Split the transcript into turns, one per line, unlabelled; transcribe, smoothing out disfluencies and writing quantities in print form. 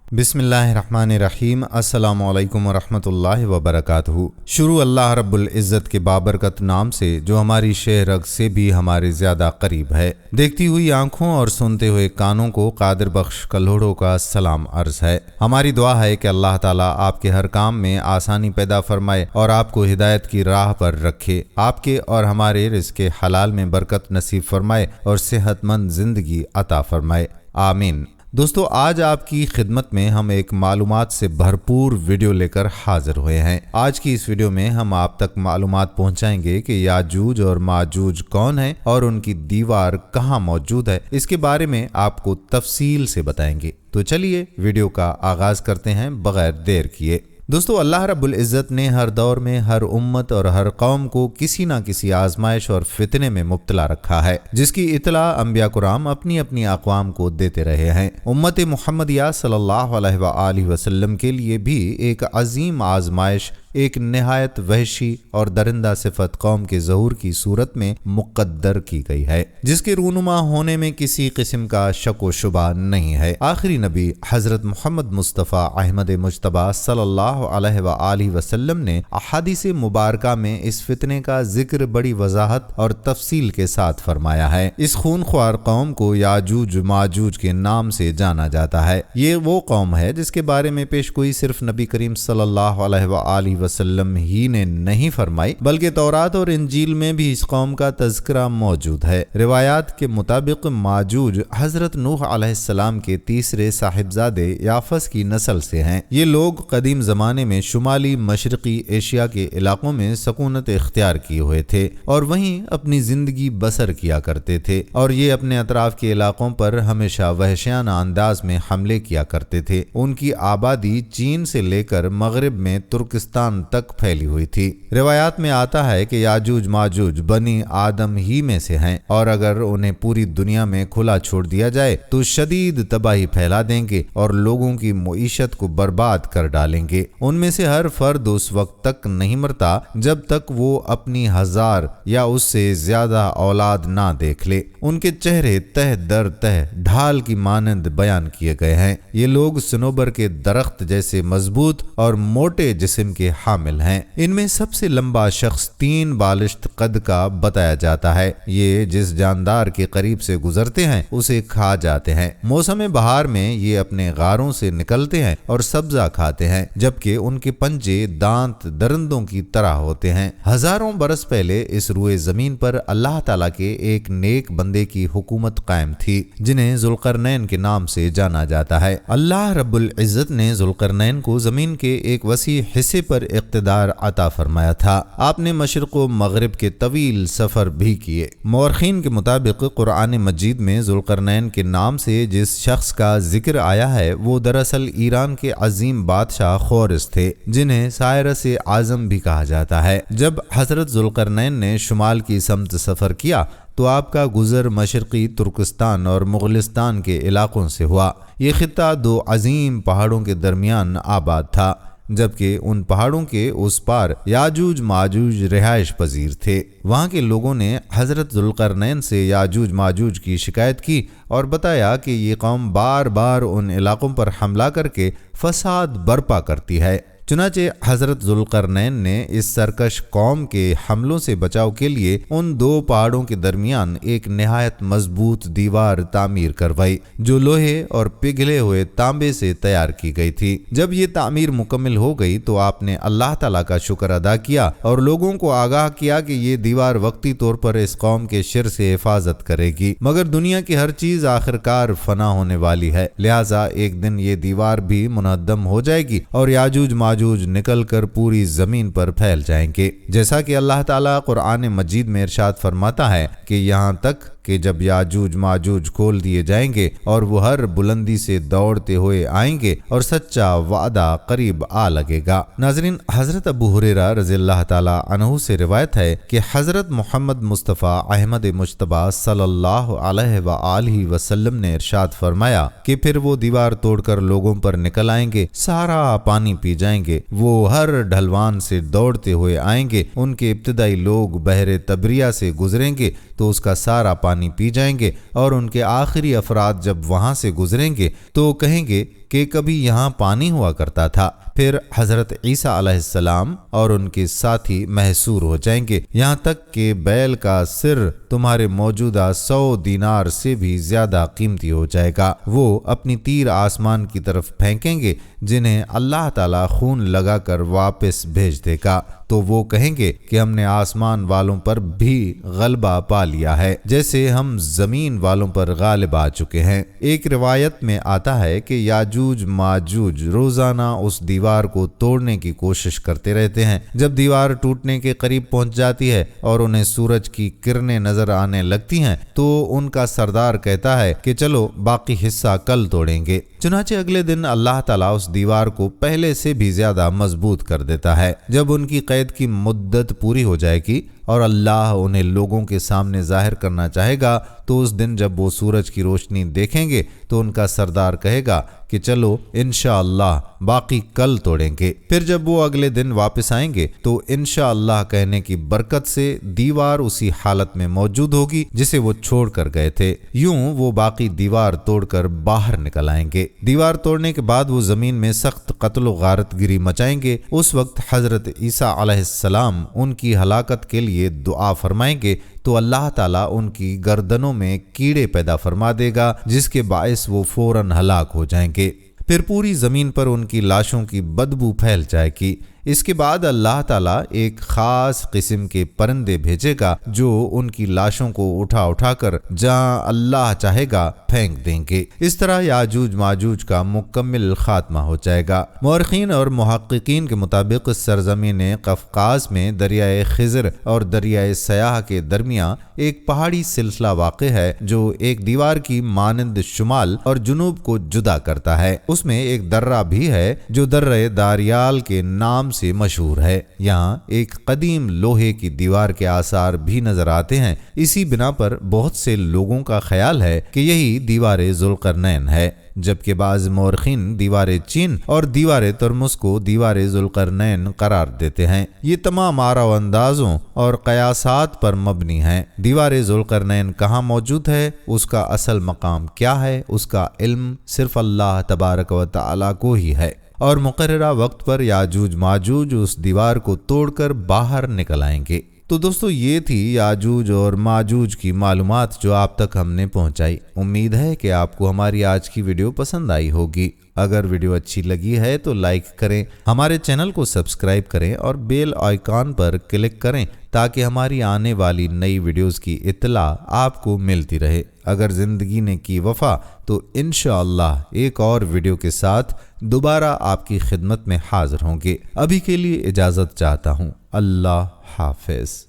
بسم اللہ الرحمن الرحیم۔ السلام علیکم ورحمۃ اللہ وبرکاتہ۔ شروع اللہ رب العزت کے بابرکت نام سے جو ہماری شہ رگ سے بھی ہمارے زیادہ قریب ہے۔ دیکھتی ہوئی آنکھوں اور سنتے ہوئے کانوں کو قادر بخش کلوڑوں کا سلام عرض ہے۔ ہماری دعا ہے کہ اللہ تعالیٰ آپ کے ہر کام میں آسانی پیدا فرمائے اور آپ کو ہدایت کی راہ پر رکھے، آپ کے اور ہمارے رزق حلال میں برکت نصیب فرمائے اور صحت مند زندگی عطا فرمائے، آمین۔ دوستو، آج آپ کی خدمت میں ہم ایک معلومات سے بھرپور ویڈیو لے کر حاضر ہوئے ہیں۔ آج کی اس ویڈیو میں ہم آپ تک معلومات پہنچائیں گے کہ یاجوج اور ماجوج کون ہیں اور ان کی دیوار کہاں موجود ہے، اس کے بارے میں آپ کو تفصیل سے بتائیں گے۔ تو چلیے ویڈیو کا آغاز کرتے ہیں بغیر دیر کیے۔ دوستو، اللہ رب العزت نے ہر دور میں ہر امت اور ہر قوم کو کسی نہ کسی آزمائش اور فتنے میں مبتلا رکھا ہے، جس کی اطلاع انبیاء کرام اپنی اپنی اقوام کو دیتے رہے ہیں۔ امت محمدیہ صلی اللہ علیہ وآلہ وسلم کے لیے بھی ایک عظیم آزمائش ایک نہایت وحشی اور درندہ صفت قوم کے ظہور کی صورت میں مقدر کی گئی ہے، جس کے رونما ہونے میں کسی قسم کا شک و شبہ نہیں ہے۔ آخری نبی حضرت محمد مصطفیٰ احمد مجتبیٰ صلی اللہ علیہ وآلہ وسلم نے احادیث مبارکہ میں اس فتنے کا ذکر بڑی وضاحت اور تفصیل کے ساتھ فرمایا ہے۔ اس خونخوار قوم کو یاجوج ماجوج کے نام سے جانا جاتا ہے۔ یہ وہ قوم ہے جس کے بارے میں پیش گوئی صرف نبی کریم صلی اللہ علیہ وآلہ وسلم ہی نے نہیں فرمائی، بلکہ تورات اور انجیل میں بھی اس قوم کا تذکرہ موجود ہے۔ روایات کے مطابق ماجوج حضرت نوح علیہ السلام کے تیسرے صاحبزادے یافس کی نسل سے ہیں۔ یہ لوگ قدیم زمانے میں شمالی مشرقی ایشیا کے علاقوں میں سکونت اختیار کیے ہوئے تھے اور وہیں اپنی زندگی بسر کیا کرتے تھے، اور یہ اپنے اطراف کے علاقوں پر ہمیشہ وحشیانہ انداز میں حملے کیا کرتے تھے۔ ان کی آبادی چین سے لے کر مغرب میں ترکستان تک پھیلی ہوئی تھی۔ روایات میں آتا ہے کہ یاجوج ماجوج بنی آدم ہی میں سے ہیں، اور اگر انہیں پوری دنیا میں کھلا چھوڑ دیا جائے تو شدید تباہی پھیلا دیں گے اور لوگوں کی معیشت کو برباد کر ڈالیں گے۔ ان میں سے ہر فرد اس وقت تک نہیں مرتا جب تک وہ اپنی 1000 یا اس سے زیادہ اولاد نہ دیکھ لے۔ ان کے چہرے تہ در تہ ڈھال کی مانند بیان کیے گئے ہیں۔ یہ لوگ صنوبر کے درخت جیسے مضبوط اور موٹے جسم کے حامل ہیں۔ ان میں سب سے لمبا شخص 3 بالشت قد کا بتایا جاتا ہے۔ یہ جس جاندار کے قریب سے گزرتے ہیں اسے کھا جاتے ہیں۔ موسم بہار میں یہ اپنے غاروں سے نکلتے ہیں اور سبزہ کھاتے ہیں، جبکہ ان کے پنجے دانت درندوں کی طرح ہوتے ہیں۔ ہزاروں برس پہلے اس روئے زمین پر اللہ تعالیٰ کے ایک نیک بندے کی حکومت قائم تھی، جنہیں ذوالقرنین کے نام سے جانا جاتا ہے۔ اللہ رب العزت نے ذوالقرنین کو زمین کے ایک وسیع حصے پر اقتدار عطا فرمایا تھا۔ آپ نے مشرق و مغرب کے طویل سفر بھی کیے۔ مورخین کے مطابق قرآن مجید میں ذوالقرنین کے نام سے جس شخص کا ذکر آیا ہے وہ دراصل ایران کے عظیم بادشاہ خورس تھے، جنہیں سائرس اعظم بھی کہا جاتا ہے۔ جب حضرت ذوالقرنین نے شمال کی سمت سفر کیا تو آپ کا گزر مشرقی ترکستان اور مغلستان کے علاقوں سے ہوا۔ یہ خطہ 2 عظیم پہاڑوں کے درمیان آباد تھا، جبکہ ان پہاڑوں کے اس پار یاجوج ماجوج رہائش پذیر تھے۔ وہاں کے لوگوں نے حضرت ذوالقرنین سے یاجوج ماجوج کی شکایت کی اور بتایا کہ یہ قوم بار بار ان علاقوں پر حملہ کر کے فساد برپا کرتی ہے۔ چنانچہ حضرت ذوالقرنین نے اس سرکش قوم کے حملوں سے بچاؤ کے لیے ان 2 پہاڑوں کے درمیان ایک نہایت مضبوط دیوار تعمیر کروائی، جو لوہے اور پگھلے ہوئے تانبے سے تیار کی گئی تھی۔ جب یہ تعمیر مکمل ہو گئی تو آپ نے اللہ تعالیٰ کا شکر ادا کیا اور لوگوں کو آگاہ کیا کہ یہ دیوار وقتی طور پر اس قوم کے شر سے حفاظت کرے گی، مگر دنیا کی ہر چیز آخرکار فنا ہونے والی ہے، لہٰذا ایک دن یہ دیوار بھی منہدم ہو جائے گی اور یاجوج ماجوج نکل کر پوری زمین پر پھیل جائیں گے۔ جیسا کہ اللہ تعالیٰ قرآن مجید میں ارشاد فرماتا ہے کہ یہاں تک کہ جب یاجوج ماجوج کھول دیے جائیں گے اور وہ ہر بلندی سے دوڑتے ہوئے آئیں گے اور سچا وعدہ قریب آ لگے گا۔ ناظرین، حضرت ابو ہریرہ رضی اللہ تعالیٰ عنہ سے روایت ہے کہ حضرت محمد مصطفیٰ احمد مجتبیٰ صلی اللہ علیہ وآلہ وسلم نے ارشاد فرمایا کہ پھر وہ دیوار توڑ کر لوگوں پر نکل آئیں گے، سارا پانی پی جائیں گے، وہ ہر ڈھلوان سے دوڑتے ہوئے آئیں گے، ان کے ابتدائی لوگ بحر تبریہ سے گزریں گے تو اس کا سارا پانی پی جائیں گے، اور ان کے آخری افراد جب وہاں سے گزریں گے تو کہیں گے کہ کبھی یہاں پانی ہوا کرتا تھا، پھر حضرت عیسیٰ علیہ السلام اور ان کے ساتھی محصور ہو جائیں گے، یہاں تک کہ بیل کا سر تمہارے موجودہ 100 دینار سے بھی زیادہ قیمتی ہو جائے گا۔ وہ اپنی تیر آسمان کی طرف پھینکیں گے جنہیں اللہ تعالیٰ خون لگا کر واپس بھیج دے گا، تو وہ کہیں گے کہ ہم نے آسمان والوں پر بھی غلبہ پا لیا ہے جیسے ہم زمین والوں پر غالب آ چکے ہیں۔ ایک روایت میں آتا ہے کہ یاجوج ماجوج روزانہ اس دیوار کو توڑنے کی کوشش کرتے رہتے ہیں۔ جب دیوار ٹوٹنے کے قریب پہنچ جاتی ہے اور انہیں سورج کی کرنیں نظر آنے لگتی ہیں تو ان کا سردار کہتا ہے کہ چلو باقی حصہ کل توڑیں گے۔ چنانچہ اگلے دن اللہ تعالیٰ اس دیوار کو پہلے سے بھی زیادہ مضبوط کر دیتا ہے۔ جب ان کی قید کی مدت پوری ہو جائے گی اور اللہ انہیں لوگوں کے سامنے ظاہر کرنا چاہے گا تو اس دن جب وہ سورج کی روشنی دیکھیں گے تو ان کا سردار کہے گا کہ چلو انشاءاللہ باقی کل توڑیں گے۔ پھر جب وہ اگلے دن واپس آئیں گے تو انشاءاللہ کہنے کی برکت سے دیوار اسی حالت میں موجود ہوگی جسے وہ چھوڑ کر گئے تھے۔ یوں وہ باقی دیوار توڑ کر باہر نکل آئیں گے۔ دیوار توڑنے کے بعد وہ زمین میں سخت قتل و غارت گری مچائیں گے۔ اس وقت حضرت عیسیٰ علیہ السلام ان کی ہلاکت کے لیے دعا فرمائیں گے تو اللہ تعالیٰ ان کی گردنوں میں کیڑے پیدا فرما دے گا جس کے باعث وہ فوراً ہلاک ہو جائیں گے۔ پھر پوری زمین پر ان کی لاشوں کی بدبو پھیل جائے گی۔ اس کے بعد اللہ تعالیٰ ایک خاص قسم کے پرندے بھیجے گا جو ان کی لاشوں کو اٹھا اٹھا کر جہاں اللہ چاہے گا پھینک دیں گے۔ اس طرح یاجوج ماجوج کا مکمل خاتمہ ہو جائے گا۔ مورخین اور محققین کے مطابق سرزمین قفقاز میں دریائے خضر اور دریائے سیاح کے درمیان ایک پہاڑی سلسلہ واقع ہے جو ایک دیوار کی مانند شمال اور جنوب کو جدا کرتا ہے۔ اس میں ایک درہ بھی ہے جو درہ داریال کے نام سے مشہور ہے۔ یہاں ایک قدیم لوہے کی دیوار کے آثار بھی نظر آتے ہیں۔ اسی بنا پر بہت سے لوگوں کا خیال ہے کہ یہی دیوار ذوالقرنین ہے، جبکہ بعض مورخین دیوار چین اور دیوار ترمس کو دیوار ذوالقرنین قرار دیتے ہیں۔ یہ تمام آراء و اندازوں اور قیاسات پر مبنی ہیں۔ دیوار ذوالقرنین کہاں موجود ہے، اس کا اصل مقام کیا ہے، اس کا علم صرف اللہ تبارک و تعالی کو ہی ہے، اور مقررہ وقت پر یاجوج ماجوج اس دیوار کو توڑ کر باہر نکل آئیں گے۔ تو دوستو یہ تھی یاجوج اور ماجوج کی معلومات جو آپ تک ہم نے پہنچائی۔ امید ہے کہ آپ کو ہماری آج کی ویڈیو پسند آئی ہوگی۔ اگر ویڈیو اچھی لگی ہے تو لائک کریں، ہمارے چینل کو سبسکرائب کریں اور بیل آئیکن پر کلک کریں تاکہ ہماری آنے والی نئی ویڈیوز کی اطلاع آپ کو ملتی رہے۔ اگر زندگی نے کی وفا تو انشاءاللہ ایک اور ویڈیو کے ساتھ دوبارہ آپ کی خدمت میں حاضر ہوں گے۔ ابھی کے لیے اجازت چاہتا ہوں۔ اللہ حافظ۔